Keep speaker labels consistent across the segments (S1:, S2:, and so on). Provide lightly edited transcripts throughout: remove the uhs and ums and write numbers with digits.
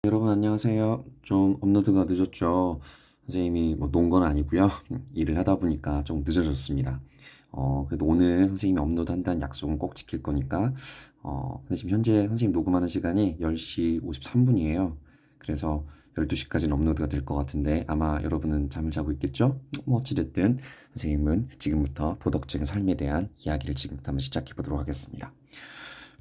S1: 여러분 안녕하세요. 좀 업로드가 늦었죠. 선생님이 뭐 논 건 아니고요. 일을 하다 보니까 좀 늦어졌습니다. 그래도 오늘 선생님이 업로드한다는 약속은 꼭 지킬 거니까 근데 지금 현재 선생님 녹음하는 시간이 10시 53분이에요. 그래서 12시까지는 업로드가 될 것 같은데 아마 여러분은 잠을 자고 있겠죠? 뭐 어찌됐든 선생님은 지금부터 도덕적인 삶에 대한 이야기를 지금부터 한번 시작해 보도록 하겠습니다.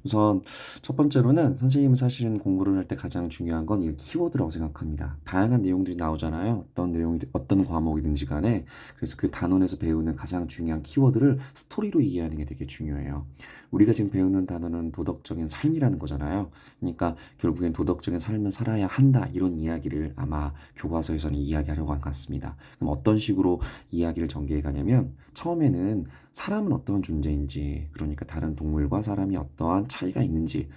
S1: 우선 첫 번째로는 선생님은 사실은 공부를 할 때 가장 중요한 건 이 키워드라고 생각합니다. 다양한 내용들이 나오잖아요. 어떤 내용이 어떤 과목이든지 간에. 그래서 그 단원에서 배우는 가장 중요한 키워드를 스토리로 이해하는 게 되게 중요해요. 우리가 지금 배우는 단어는 도덕적인 삶이라는 거잖아요. 그러니까 결국엔 도덕적인 삶을 살아야 한다 이런 이야기를 아마 교과서에서는 이야기하려고 한 것 같습니다. 그럼 어떤 식으로 이야기를 전개해 가냐면 처음에는 사람은 어떠한 존재인지, 그러니까 다른 동물과 사람이 어떠한 차이가 있는지,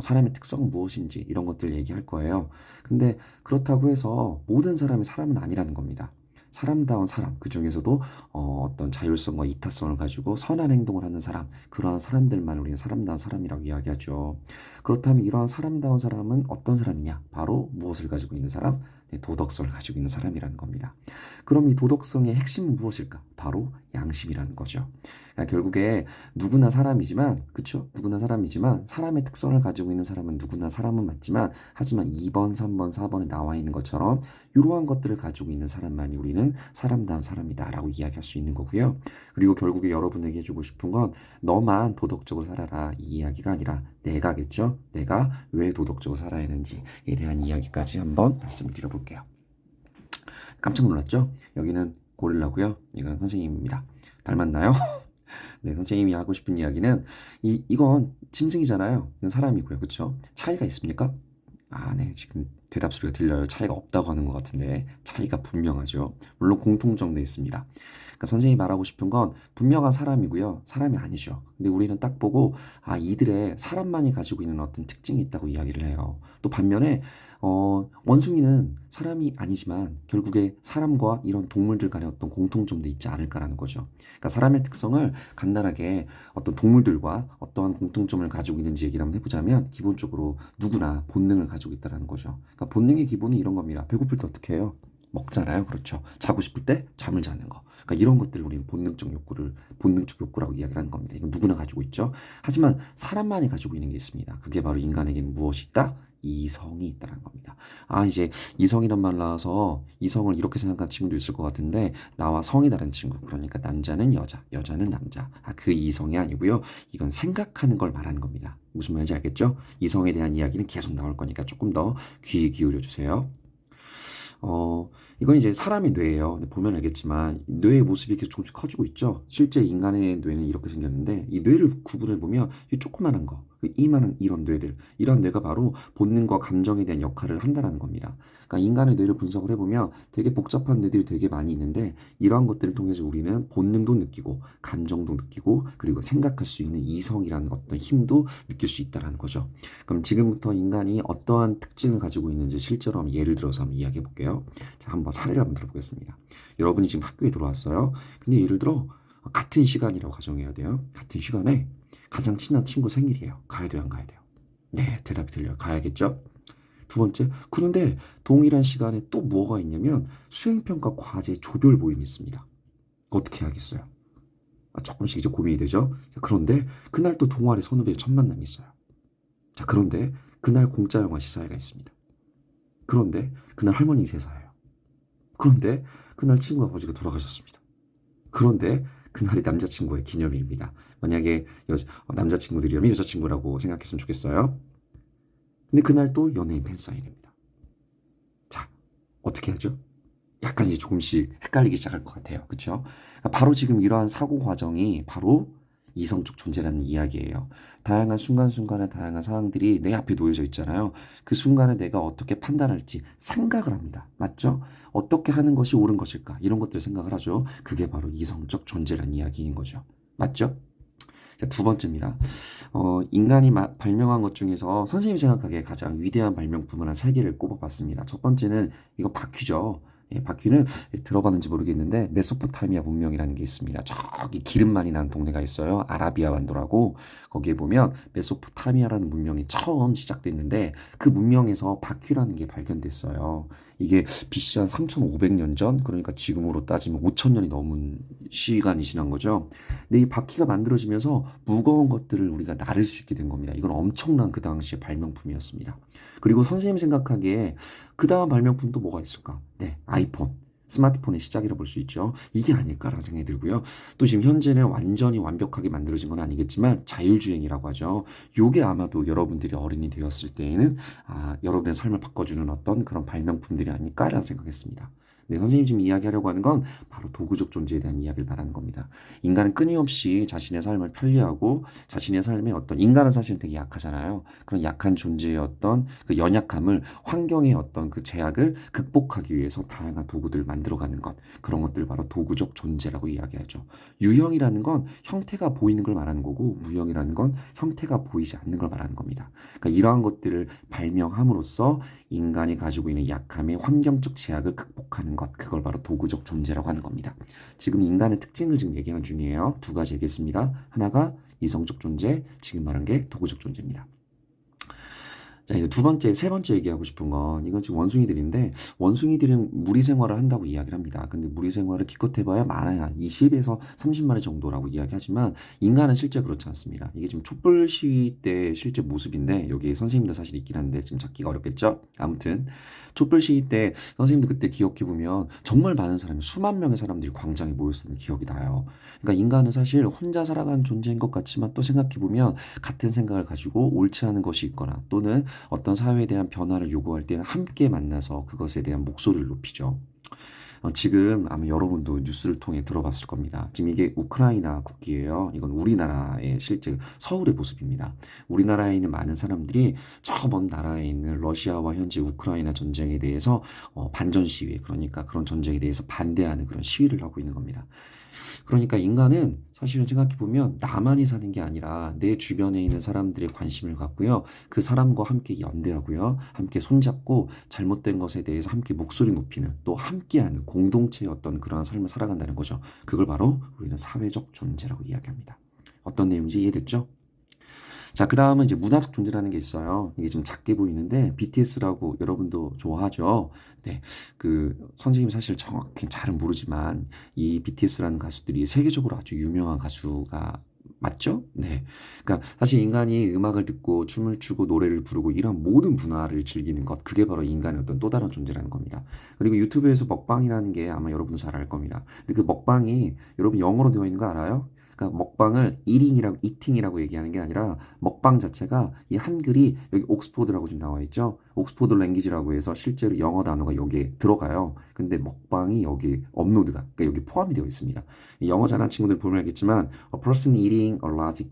S1: 사람의 특성은 무엇인지 이런 것들 얘기할 거예요. 근데 그렇다고 해서 모든 사람이 사람은 아니라는 겁니다. 사람다운 사람, 그 중에서도 어떤 자율성과 이타성을 가지고 선한 행동을 하는 사람, 그러한 사람들만 우리는 사람다운 사람이라고 이야기하죠. 그렇다면 이러한 사람다운 사람은 어떤 사람이냐? 바로 무엇을 가지고 있는 사람? 네, 도덕성을 가지고 있는 사람이라는 겁니다. 그럼 이 도덕성의 핵심은 무엇일까? 바로 양심이라는 거죠. 그러니까 결국에 누구나 사람이지만, 그쵸? 누구나 사람이지만, 사람의 특성을 가지고 있는 사람은 누구나 사람은 맞지만, 하지만 2번, 3번, 4번에 나와 있는 것처럼, 이러한 것들을 가지고 있는 사람만이 우리는 사람다운 사람이다라고 이야기할 수 있는 거고요. 그리고 결국에 여러분에게 해주고 싶은 건, 너만 도덕적으로 살아라. 이 이야기가 아니라, 내가겠죠? 내가 왜 도덕적으로 살아야 하는지에 대한 이야기까지 한번 말씀을 드려볼게요. 깜짝 놀랐죠? 여기는 고릴라고요. 이건 선생님입니다. 닮았나요? 네, 선생님이 하고 싶은 이야기는 이건 짐승이잖아요. 이건 사람이고요. 그렇죠? 차이가 있습니까? 아, 네. 지금 대답 소리가 들려요. 차이가 없다고 하는 것 같은데 차이가 분명하죠. 물론 공통점도 있습니다. 그러니까 선생님이 말하고 싶은 건 분명한 사람이고요. 사람이 아니죠. 근데 우리는 딱 보고 이들의 사람만이 가지고 있는 어떤 특징이 있다고 이야기를 해요. 또 반면에 원숭이는 사람이 아니지만 결국에 사람과 이런 동물들 간의 어떤 공통점도 있지 않을까라는 거죠. 그러니까 사람의 특성을 간단하게 어떤 동물들과 어떠한 공통점을 가지고 있는지 얘기를 한번 해보자면 기본적으로 누구나 본능을 가지고 있다는 거죠. 그러니까 본능의 기본은 이런 겁니다. 배고플 때 어떻게 해요? 먹잖아요. 그렇죠. 자고 싶을 때 잠을 자는 거. 그러니까 이런 것들을 우리는 본능적 욕구라고 이야기를 하는 겁니다. 이건 누구나 가지고 있죠. 하지만 사람만이 가지고 있는 게 있습니다. 그게 바로 인간에게는 무엇이 있다? 이성이 있다는 겁니다. 이제 이성이란 말 나와서 이성을 이렇게 생각하는 친구도 있을 것 같은데 나와 성이 다른 친구. 그러니까 남자는 여자, 여자는 남자. 그 이성이 아니고요. 이건 생각하는 걸 말하는 겁니다. 무슨 말인지 알겠죠? 이성에 대한 이야기는 계속 나올 거니까 조금 더 귀 기울여 주세요. 이건 이제 사람의 뇌예요. 근데 보면 알겠지만 뇌의 모습이 이렇게 조금씩 커지고 있죠. 실제 인간의 뇌는 이렇게 생겼는데 이 뇌를 구분해 보면 이 조그마한 거, 이만한 이런 뇌들, 이런 뇌가 바로 본능과 감정에 대한 역할을 한다는 겁니다. 그러니까 인간의 뇌를 분석을 해보면 되게 복잡한 뇌들이 되게 많이 있는데 이러한 것들을 통해서 우리는 본능도 느끼고 감정도 느끼고 그리고 생각할 수 있는 이성이라는 어떤 힘도 느낄 수 있다는 거죠. 그럼 지금부터 인간이 어떠한 특징을 가지고 있는지 실제로 한번 예를 들어서 한번 이야기해 볼게요. 자, 한번 사례를 한번 들어보겠습니다. 여러분이 지금 학교에 들어왔어요. 근데 예를 들어 같은 시간이라고 가정해야 돼요. 같은 시간에 가장 친한 친구 생일이에요. 가야 돼요, 안 가야 돼요? 네, 대답이 들려요. 가야겠죠? 두 번째, 그런데 동일한 시간에 또 뭐가 있냐면 수행평가 과제 조별 모임이 있습니다. 어떻게 해야겠어요? 조금씩 이제 고민이 되죠? 자, 그런데 그날 또 동아리 선후배의 첫 만남이 있어요. 자, 그런데 그날 공짜 영화 시사회가 있습니다. 그런데 그날 할머니 제사예요. 그런데 그날 친구 아버지가 돌아가셨습니다. 그런데 그날이 남자친구의 기념일입니다. 만약에 남자친구들이라면 여자친구라고 생각했으면 좋겠어요. 근데 그날 또 연예인 팬사인회입니다. 자, 어떻게 하죠? 약간 이제 조금씩 헷갈리기 시작할 것 같아요. 그렇죠? 바로 지금 이러한 사고 과정이 바로 이성적 존재라는 이야기예요. 다양한 순간순간의 다양한 상황들이 내 앞에 놓여져 있잖아요. 그 순간에 내가 어떻게 판단할지 생각을 합니다. 맞죠? 어떻게 하는 것이 옳은 것일까? 이런 것들 생각을 하죠. 그게 바로 이성적 존재라는 이야기인 거죠. 맞죠? 자, 두 번째입니다. 인간이 발명한 것 중에서 선생님이 생각하기에 가장 위대한 발명품을 한 세 개를 꼽아봤습니다. 첫 번째는 이거 바퀴죠. 예, 바퀴는 들어봤는지 모르겠는데 메소포타미아 문명이라는 게 있습니다. 저기 기름 많이 나는 동네가 있어요. 아라비아 반도라고. 거기에 보면 메소포타미아라는 문명이 처음 시작됐는데 그 문명에서 바퀴라는 게 발견됐어요. 이게 BC 한 3,500년 전, 그러니까 지금으로 따지면 5,000년이 넘은 시간이 지난 거죠. 근데 이 바퀴가 만들어지면서 무거운 것들을 우리가 나를 수 있게 된 겁니다. 이건 엄청난 그 당시의 발명품이었습니다. 그리고 선생님 생각하기에 그 다음 발명품 또 뭐가 있을까? 네, 아이폰. 스마트폰의 시작이라 볼 수 있죠. 이게 아닐까라는 생각이 들고요. 또 지금 현재는 완전히 완벽하게 만들어진 건 아니겠지만 자율주행이라고 하죠. 요게 아마도 여러분들이 어른이 되었을 때에는 여러분의 삶을 바꿔주는 어떤 그런 발명품들이 아닐까라는 생각했습니다. 네, 선생님 지금 이야기하려고 하는 건 바로 도구적 존재에 대한 이야기를 말하는 겁니다. 인간은 끊임없이 자신의 삶을 편리하고 자신의 삶에 어떤 인간은 사실 되게 약하잖아요. 그런 약한 존재의 어떤 그 연약함을 환경의 어떤 그 제약을 극복하기 위해서 다양한 도구들을 만들어가는 것, 그런 것들 바로 도구적 존재라고 이야기하죠. 유형이라는 건 형태가 보이는 걸 말하는 거고 무형이라는 건 형태가 보이지 않는 걸 말하는 겁니다. 그러니까 이러한 것들을 발명함으로써 인간이 가지고 있는 약함의 환경적 제약을 극복하는 것, 그걸 바로 도구적 존재라고 하는 겁니다. 지금 인간의 특징을 지금 얘기하는 중이에요. 두 가지 얘기했습니다. 하나가 이성적 존재, 지금 말한 게 도구적 존재입니다. 자, 이제 세 번째 얘기하고 싶은 건 이건 지금 원숭이들인데 원숭이들은 무리 생활을 한다고 이야기를 합니다. 근데 무리 생활을 기껏 해봐야 많아야 20에서 30마리 정도라고 이야기하지만 인간은 실제 그렇지 않습니다. 이게 지금 촛불 시위 때 실제 모습인데 여기 선생님도 사실 있긴 한데 지금 찾기가 어렵겠죠? 아무튼 촛불 시위 때 선생님도 그때 기억해보면 정말 많은 사람이 수만 명의 사람들이 광장에 모였었던 기억이 나요. 그러니까 인간은 사실 혼자 살아가는 존재인 것 같지만 또 생각해보면 같은 생각을 가지고 옳지 않은 것이 있거나 또는 어떤 사회에 대한 변화를 요구할 때는 함께 만나서 그것에 대한 목소리를 높이죠. 지금 아마 여러분도 뉴스를 통해 들어봤을 겁니다. 지금 이게 우크라이나 국기예요. 이건 우리나라의 실제 서울의 모습입니다. 우리나라에 있는 많은 사람들이 저 먼 나라에 있는 러시아와 현재 우크라이나 전쟁에 대해서 반전 시위, 그러니까 그런 전쟁에 대해서 반대하는 그런 시위를 하고 있는 겁니다. 그러니까 인간은 사실은 생각해보면 나만이 사는 게 아니라 내 주변에 있는 사람들의 관심을 갖고요. 그 사람과 함께 연대하고요. 함께 손잡고 잘못된 것에 대해서 함께 목소리 높이는 또 함께하는 공동체의 어떤 그러한 삶을 살아간다는 거죠. 그걸 바로 우리는 사회적 존재라고 이야기합니다. 어떤 내용인지 이해됐죠? 자, 그 다음은 이제 문화적 존재라는 게 있어요. 이게 좀 작게 보이는데 BTS라고 여러분도 좋아하죠. 네, 그 선생님 사실 정확히 잘은 모르지만 이 BTS라는 가수들이 세계적으로 아주 유명한 가수가 맞죠? 네. 그러니까 사실 인간이 음악을 듣고 춤을 추고 노래를 부르고 이런 모든 문화를 즐기는 것, 그게 바로 인간의 어떤 또 다른 존재라는 겁니다. 그리고 유튜브에서 먹방이라는 게 아마 여러분도 잘 알 겁니다. 근데 그 먹방이 여러분 영어로 되어 있는 거 알아요? 그러니까 먹방을 이링이라고 이팅이라고 얘기하는 게 아니라 먹방 자체가 이 한글이 여기 옥스포드라고 지금 나와 있죠. 옥스포드 랭귀지라고 해서 실제로 영어 단어가 여기에 들어가요. 근데 먹방이 여기 업로드가 그러니까 여기 포함이 되어 있습니다. 영어 잘하는 친구들 보면 알겠지만 a person eating a large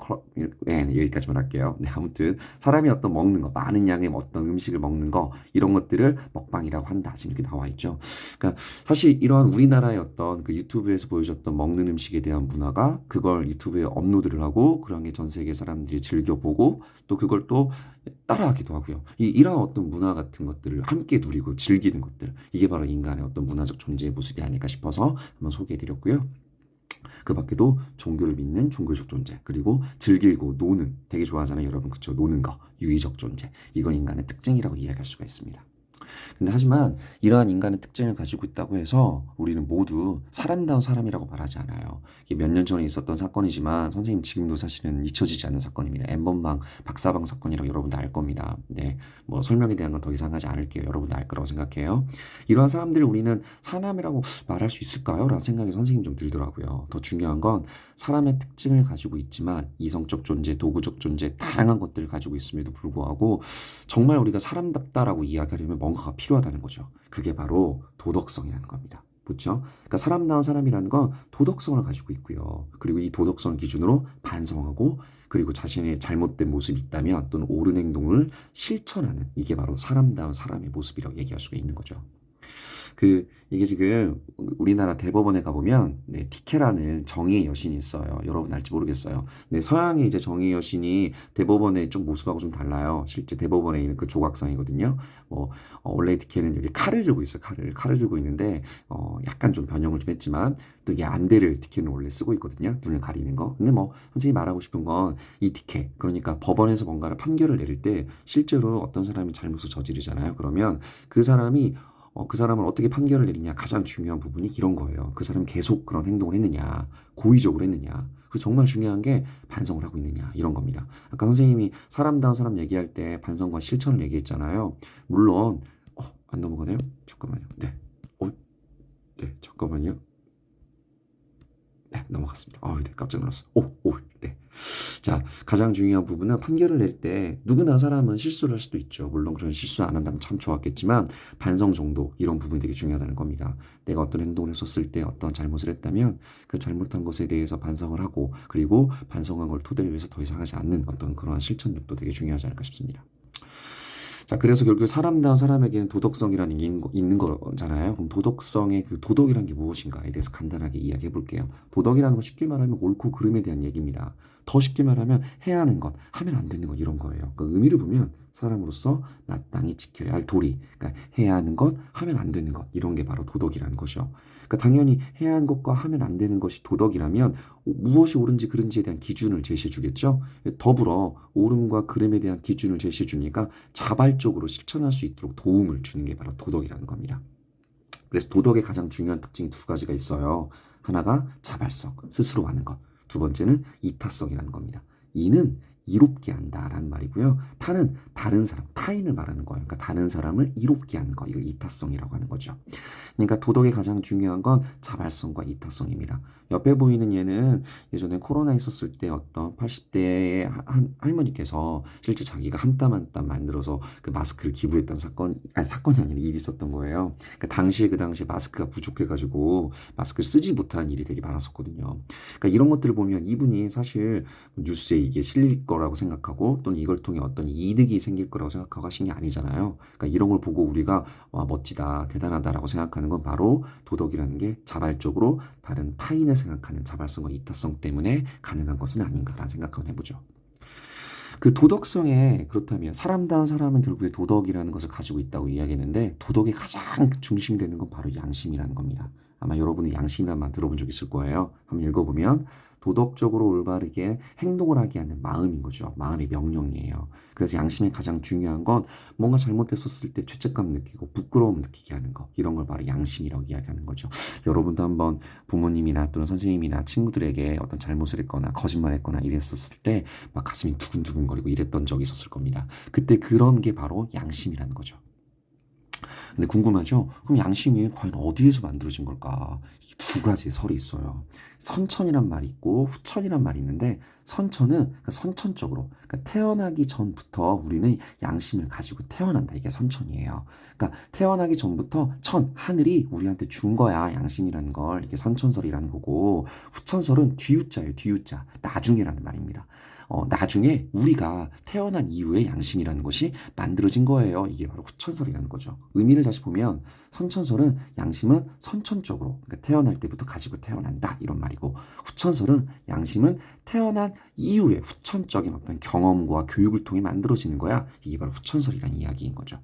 S1: 여기까지만 할게요. 네, 아무튼 사람이 어떤 먹는 거 많은 양의 어떤 음식을 먹는 거 이런 것들을 먹방이라고 한다. 지금 이렇게 나와 있죠. 그러니까 사실 이러한 우리나라의 어떤 그 유튜브에서 보여줬던 먹는 음식에 대한 문화가 그걸 유튜브에 업로드를 하고 그런 게 전 세계 사람들이 즐겨보고 또 그걸 또 따라하기도 하고요. 이러한 어떤 문화 같은 것들을 함께 누리고 즐기는 것들 이게 바로 인간의 어떤 문화적 존재의 모습이 아닐까 싶어서 한번 소개해드렸고요. 그 밖에도 종교를 믿는 종교적 존재 그리고 즐기고 노는 되게 좋아하잖아요 여러분 그쵸 노는 거 유의적 존재 이건 인간의 특징이라고 이야기할 수가 있습니다. 근데 하지만 이러한 인간의 특징을 가지고 있다고 해서 우리는 모두 사람다운 사람이라고 말하지 않아요. 이게 몇 년 전에 있었던 사건이지만 선생님 지금도 사실은 잊혀지지 않는 사건입니다. N번방 박사방 사건이라고 여러분도 알 겁니다. 네, 뭐 설명에 대한 건 더 이상 하지 않을게요. 여러분도 알 거라고 생각해요. 이러한 사람들을 우리는 사람이라고 말할 수 있을까요? 라는 생각이 선생님 좀 들더라고요. 더 중요한 건 사람의 특징을 가지고 있지만 이성적 존재, 도구적 존재 다양한 것들을 가지고 있음에도 불구하고 정말 우리가 사람답다라고 이야기하려면 뭔가가 필요하다는 거죠. 그게 바로 도덕성이라는 겁니다. 그렇죠? 그러니까 사람다운 사람이라는 건 도덕성을 가지고 있고요. 그리고 이 도덕성 기준으로 반성하고 그리고 자신의 잘못된 모습이 있다면 또는 옳은 행동을 실천하는 이게 바로 사람다운 사람의 모습이라고 얘기할 수가 있는 거죠. 이게 지금 우리나라 대법원에 가보면 네, 티케라는 정의의 여신이 있어요. 여러분 알지 모르겠어요. 네, 서양의 이제 정의의 여신이 대법원의 좀 모습하고 좀 달라요. 실제 대법원에 있는 그 조각상이거든요. 뭐 원래 티케는 여기 칼을 들고 있어요. 칼을 들고 있는데 약간 좀 변형을 좀 했지만 또 이게 안대를 티케는 원래 쓰고 있거든요. 눈을 가리는 거. 근데 뭐 선생님이 말하고 싶은 건 이 티케 그러니까 법원에서 뭔가를 판결을 내릴 때 실제로 어떤 사람이 잘못을 저지르잖아요. 그러면 그 사람이 그 사람을 어떻게 판결을 내리냐 가장 중요한 부분이 이런 거예요. 그 사람이 계속 그런 행동을 했느냐, 고의적으로 했느냐. 그 정말 중요한 게 반성을 하고 있느냐 이런 겁니다. 아까 선생님이 사람다운 사람 얘기할 때 반성과 실천을 얘기했잖아요. 물론 안 넘어가네요. 잠깐만요. 네, 네, 잠깐만요. 네, 넘어갔습니다. 네, 깜짝 놀랐어요. 네. 자, 가장 중요한 부분은 판결을 낼 때 누구나 사람은 실수를 할 수도 있죠. 물론 그런 실수 안 한다면 참 좋았겠지만 반성 정도 이런 부분이 되게 중요하다는 겁니다. 내가 어떤 행동을 했었을 때 어떤 잘못을 했다면 그 잘못한 것에 대해서 반성을 하고 그리고 반성한 걸 토대로 해서 더 이상 하지 않는 어떤 그러한 실천력도 되게 중요하지 않을까 싶습니다. 자, 그래서 결국 사람다운 사람에게는 도덕성이라는 게 있는 거잖아요. 그럼 도덕성의 그 도덕이란 게 무엇인가에 대해서 간단하게 이야기해 볼게요. 도덕이라는 건 쉽게 말하면 옳고 그름에 대한 얘기입니다. 더 쉽게 말하면 해야 하는 것, 하면 안 되는 것 이런 거예요. 그 의미를 보면 사람으로서 마땅히 지켜야 할 도리, 그러니까 해야 하는 것, 하면 안 되는 것 이런 게 바로 도덕이라는 거죠. 그러니까 당연히 해야 하는 것과 하면 안 되는 것이 도덕이라면 무엇이 옳은지 그른지에 대한 기준을 제시해 주겠죠. 더불어 옳음과 그름에 대한 기준을 제시해 주니까 자발적으로 실천할 수 있도록 도움을 주는 게 바로 도덕이라는 겁니다. 그래서 도덕의 가장 중요한 특징이 두 가지가 있어요. 하나가 자발성, 스스로 하는 것. 두 번째는 이타성이라는 겁니다. 이는 이롭게 한다라는 말이고요. 타는 다른 사람, 타인을 말하는 거예요. 그러니까 다른 사람을 이롭게 하는 거. 이걸 이타성이라고 하는 거죠. 그러니까 도덕의 가장 중요한 건 자발성과 이타성입니다. 옆에 보이는 얘는 예전에 코로나 있었을 때 어떤 80대의 할머니께서 실제 자기가 한 땀 한 땀 만들어서 그 마스크를 기부했던 사건이 아니라 일이 있었던 거예요. 그 당시에 마스크가 부족해가지고 마스크를 쓰지 못하는 일이 되게 많았었거든요. 그러니까 이런 것들을 보면 이분이 사실 뉴스에 이게 실릴 거라고 생각하고 또는 이걸 통해 어떤 이득이 생길 거라고 생각하고 하신 게 아니잖아요. 그러니까 이런 걸 보고 우리가 와, 멋지다, 대단하다라고 생각하는 건 바로 도덕이라는 게 자발적으로 다른 타인을 생각하는 자발성과 이타성 때문에 가능한 것은 아닌가라는 생각을 해보죠. 그 도덕성에 그렇다면 사람다운 사람은 결국에 도덕이라는 것을 가지고 있다고 이야기했는데 도덕의 가장 중심이 되는 건 바로 양심이라는 겁니다. 아마 여러분이 양심이란 말 들어본 적 있을 거예요. 한번 읽어보면 도덕적으로 올바르게 행동을 하게 하는 마음인 거죠. 마음의 명령이에요. 그래서 양심의 가장 중요한 건 뭔가 잘못했었을 때 죄책감 느끼고 부끄러움 느끼게 하는 거. 이런 걸 바로 양심이라고 이야기하는 거죠. 여러분도 한번 부모님이나 또는 선생님이나 친구들에게 어떤 잘못을 했거나 거짓말했거나 이랬었을 때 막 가슴이 두근두근거리고 이랬던 적이 있었을 겁니다. 그때 그런 게 바로 양심이라는 거죠. 근데 궁금하죠? 그럼 양심이 과연 어디에서 만들어진 걸까? 이게 두 가지 설이 있어요. 선천이란 말이 있고 후천이란 말이 있는데 선천은 그러니까 선천적으로 그러니까 태어나기 전부터 우리는 양심을 가지고 태어난다. 이게 선천이에요. 그러니까 태어나기 전부터 하늘이 우리한테 준 거야. 양심이라는 걸. 이게 선천설이라는 거고 후천설은 뒤웃자예요. 뒤웃자. 나중에라는 말입니다. 나중에 우리가 태어난 이후에 양심이라는 것이 만들어진 거예요. 이게 바로 후천설이라는 거죠. 의미를 다시 보면 선천설은 양심은 선천적으로 그러니까 태어날 때부터 가지고 태어난다 이런 말이고 후천설은 양심은 태어난 이후에 후천적인 어떤 경험과 교육을 통해 만들어지는 거야. 이게 바로 후천설이라는 이야기인 거죠.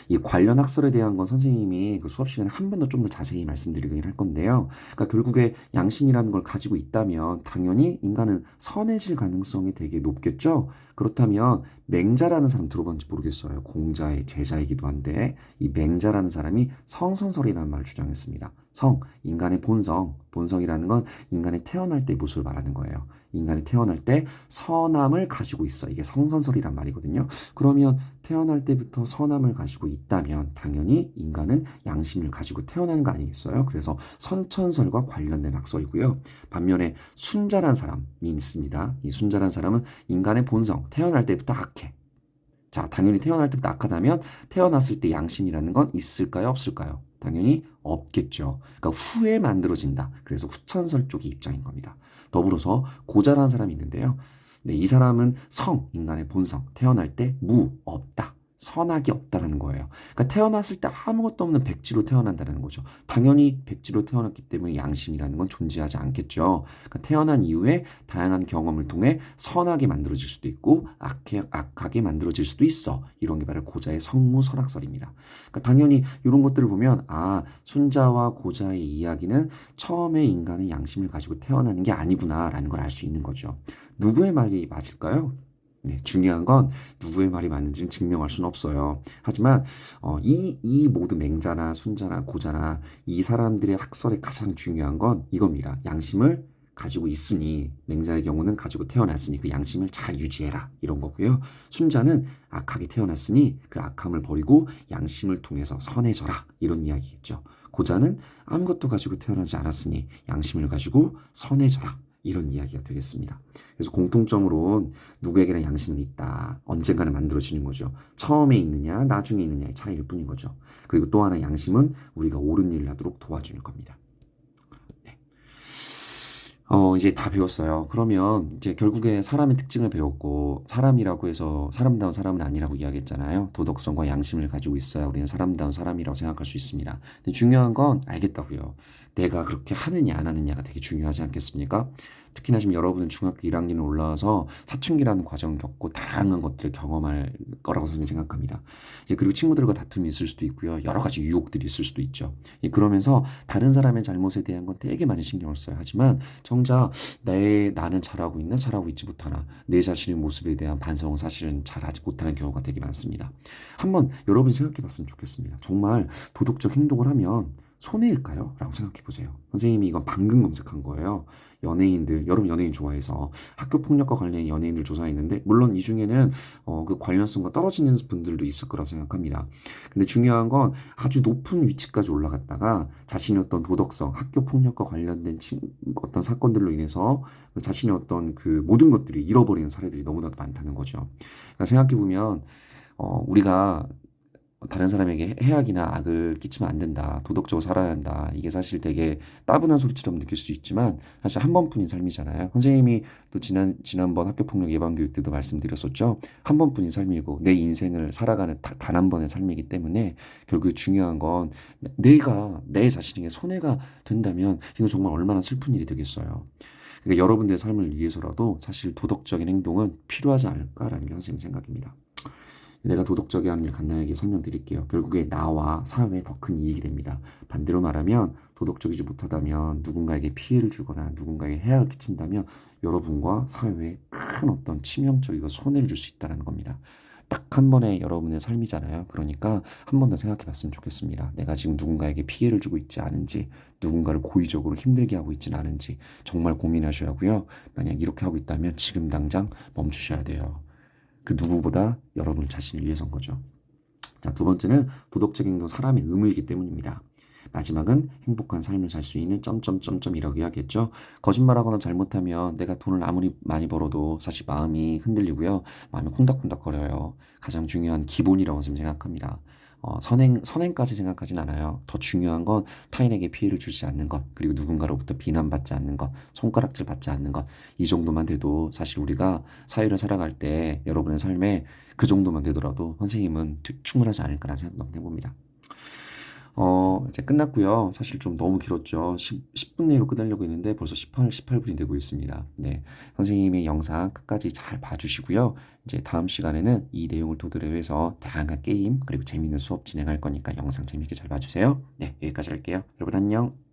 S1: 이 관련 학설에 대한 건 선생님이 그 수업 시간에 한 번 더 좀 더 자세히 말씀드리긴 할 건데요. 그러니까 결국에 양심이라는 걸 가지고 있다면 당연히 인간은 선해질 가능성이 되게 높겠죠. 그렇다면 맹자라는 사람 들어봤는지 모르겠어요. 공자의 제자이기도 한데 이 맹자라는 사람이 성선설이라는 말을 주장했습니다. 인간의 본성이라는 건 인간의 태어날 때 모습을 말하는 거예요. 인간이 태어날 때 선함을 가지고 있어. 이게 성선설이란 말이거든요. 그러면 태어날 때부터 선함을 가지고 있다면 당연히 인간은 양심을 가지고 태어나는 거 아니겠어요? 그래서 선천설과 관련된 학설이고요. 반면에 순자란 사람이 있습니다. 이 순자란 사람은 인간의 본성, 태어날 때부터 악해. 자, 당연히 태어날 때부터 악하다면 태어났을 때 양심이라는 건 있을까요? 없을까요? 당연히 없겠죠. 그러니까 후에 만들어진다. 그래서 후천설 쪽의 입장인 겁니다. 더불어서 고자라는 사람이 있는데요. 네, 이 사람은 인간의 본성, 태어날 때 없다. 선악이 없다라는 거예요. 그러니까 태어났을 때 아무것도 없는 백지로 태어난다는 거죠. 당연히 백지로 태어났기 때문에 양심이라는 건 존재하지 않겠죠. 그러니까 태어난 이후에 다양한 경험을 통해 선하게 만들어질 수도 있고 악하게 만들어질 수도 있어. 이런 게 바로 고자의 성무설악설입니다. 그러니까 당연히 이런 것들을 보면 순자와 고자의 이야기는 처음에 인간의 양심을 가지고 태어나는 게 아니구나라는 걸 알 수 있는 거죠. 누구의 말이 맞을까요? 네, 중요한 건 누구의 말이 맞는지는 증명할 수는 없어요. 하지만 이 모든 맹자나 순자나 고자나 이 사람들의 학설의 가장 중요한 건 이겁니다. 양심을 가지고 있으니 맹자의 경우는 가지고 태어났으니 그 양심을 잘 유지해라 이런 거고요. 순자는 악하게 태어났으니 그 악함을 버리고 양심을 통해서 선해져라 이런 이야기겠죠. 고자는 아무것도 가지고 태어나지 않았으니 양심을 가지고 선해져라 이런 이야기가 되겠습니다. 그래서 공통점으로는 누구에게나 양심은 있다. 언젠가는 만들어지는 거죠. 처음에 있느냐, 나중에 있느냐의 차이일 뿐인 거죠. 그리고 또 하나 양심은 우리가 옳은 일을 하도록 도와주는 겁니다. 네. 이제 다 배웠어요. 그러면 이제 결국에 사람의 특징을 배웠고, 사람이라고 해서 사람다운 사람은 아니라고 이야기했잖아요. 도덕성과 양심을 가지고 있어야 우리는 사람다운 사람이라고 생각할 수 있습니다. 근데 중요한 건 알겠다고요. 내가 그렇게 하느냐 안 하느냐가 되게 중요하지 않겠습니까? 특히나 지금 여러분은 중학교 1학년에 올라와서 사춘기라는 과정을 겪고 다양한 것들을 경험할 거라고 저는 생각합니다. 이제 그리고 친구들과 다툼이 있을 수도 있고요. 여러 가지 유혹들이 있을 수도 있죠. 그러면서 다른 사람의 잘못에 대한 건 되게 많이 신경을 써요. 하지만 정작 나는 잘하고 있나 잘하고 있지 못하나 내 자신의 모습에 대한 반성은 사실은 잘하지 못하는 경우가 되게 많습니다. 한번 여러분이 생각해 봤으면 좋겠습니다. 정말 도덕적 행동을 하면 손해일까요? 라고 생각해 보세요. 선생님이 이건 방금 검색한 거예요. 여러분 연예인 좋아해서 학교 폭력과 관련된 연예인들 조사했는데, 물론 이 중에는 그 관련성과 떨어지는 분들도 있을 거라 생각합니다. 근데 중요한 건 아주 높은 위치까지 올라갔다가 자신의 어떤 도덕성, 학교 폭력과 관련된 어떤 사건들로 인해서 자신의 어떤 그 모든 것들이 잃어버리는 사례들이 너무나도 많다는 거죠. 그러니까 생각해 보면 우리가 다른 사람에게 해악이나 악을 끼치면 안 된다. 도덕적으로 살아야 한다. 이게 사실 되게 따분한 소리처럼 느낄 수 있지만 사실 한 번뿐인 삶이잖아요. 선생님이 또 지난번 학교폭력 예방교육 때도 말씀드렸었죠. 한 번뿐인 삶이고 내 인생을 살아가는 단 한 번의 삶이기 때문에 결국 중요한 건 내가 내 자신에게 손해가 된다면 이건 정말 얼마나 슬픈 일이 되겠어요. 그러니까 여러분들의 삶을 위해서라도 사실 도덕적인 행동은 필요하지 않을까라는 게 선생님 생각입니다. 내가 도덕적이 하는 일 간단하게 설명드릴게요. 결국에 나와 사회에 더 큰 이익이 됩니다. 반대로 말하면 도덕적이지 못하다면 누군가에게 피해를 주거나 누군가에게 해악을 끼친다면 여러분과 사회에 큰 어떤 치명적이고 손해를 줄 수 있다는 겁니다. 딱 한 번의 여러분의 삶이잖아요. 그러니까 한 번 더 생각해 봤으면 좋겠습니다. 내가 지금 누군가에게 피해를 주고 있지 않은지, 누군가를 고의적으로 힘들게 하고 있지는 않은지 정말 고민하셔야 하고요. 만약 이렇게 하고 있다면 지금 당장 멈추셔야 돼요. 그 누구보다 여러분 자신을 위해서인 거죠. 자, 두 번째는 도덕적 행동 사람의 의무이기 때문입니다. 마지막은 행복한 삶을 살 수 있는 점점점점이라고 이야기했죠. 거짓말하거나 잘못하면 내가 돈을 아무리 많이 벌어도 사실 마음이 흔들리고요. 마음이 콩닥콩닥거려요. 가장 중요한 기본이라고 저는 생각합니다. 선행까지 생각하진 않아요. 더 중요한 건 타인에게 피해를 주지 않는 것, 그리고 누군가로부터 비난받지 않는 것, 손가락질 받지 않는 것, 이 정도만 돼도 사실 우리가 사회를 살아갈 때 여러분의 삶에 그 정도만 되더라도 선생님은 충분하지 않을까라는 생각도 해봅니다. 이제 끝났고요. 사실 좀 너무 길었죠. 10분 내로 끝내려고 했는데 벌써 18분이 되고 있습니다. 네. 선생님의 영상 끝까지 잘 봐주시고요. 이제 다음 시간에는 이 내용을 토대로 해서 다양한 게임 그리고 재밌는 수업 진행할 거니까 영상 재밌게 잘 봐주세요. 네, 여기까지 할게요. 여러분 안녕.